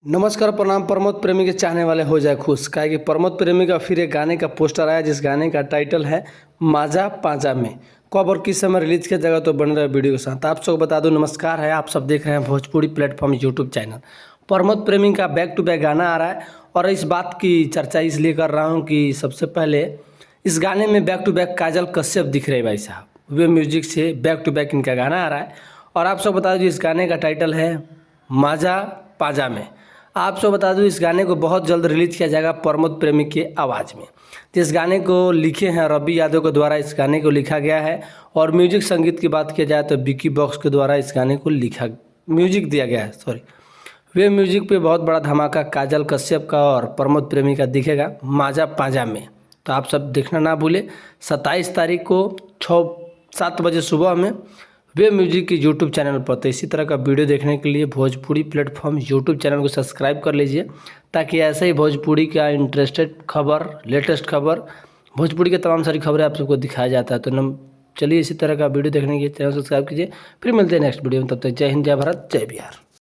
नमस्कार प्रणाम। प्रमोद प्रेमी के चाहने वाले हो जाए खुश। क्या कि प्रमोद प्रेमी का फिर एक गाने का पोस्टर आया जिस गाने का टाइटल है माजा पाजा में। कब और किस समय रिलीज किया जाएगा तो बन रहा है वीडियो के साथ। आप सबको बता दूं नमस्कार है, आप सब देख रहे हैं Bhojpuri platform YouTube channel. Pramod प्रेमी का बैक टू बैक गाना आ रहा है और इस बात की चर्चा इसलिए कर रहा हूँ कि सबसे पहले इस गाने में बैक टू बैक काजल कश्यप दिख रहे भाई साहब। वे म्यूजिक से बैक टू बैक इनका गाना आ रहा है और आप सब बता दूँ इस गाने का टाइटल है माजा पाजा में। आप सब बता दूं इस गाने को बहुत जल्द रिलीज किया जाएगा प्रमोद प्रेमी के आवाज़ में। जिस गाने को लिखे हैं रवि यादव के द्वारा इस गाने को लिखा गया है और म्यूजिक संगीत की बात किया जाए तो विकी बॉक्स के द्वारा इस गाने को म्यूजिक दिया गया है। वे म्यूजिक पे बहुत बड़ा धमाका काजल कश्यप का और प्रमोद प्रेमी का दिखेगा माजा पाजा में। तो आप सब देखना ना भूले। 27 तारीख को 6-7 बजे सुबह में वे म्यूजिक की यूट्यूब चैनल पर। तो इसी तरह का वीडियो देखने के लिए भोजपुरी प्लेटफॉर्म यूट्यूब चैनल को सब्सक्राइब कर लीजिए ताकि ऐसे ही भोजपुरी का इंटरेस्टेड खबर, लेटेस्ट खबर, भोजपुरी की तमाम सारी खबरें आप सबको दिखाया जाता है। तो चलिए इसी तरह का वीडियो देखने के लिए चैनल सब्सक्राइब कीजिए। फिर मिलते हैं नेक्स्ट वीडियो में। तब तक जय हिंद, जय भारत, जय बिहार।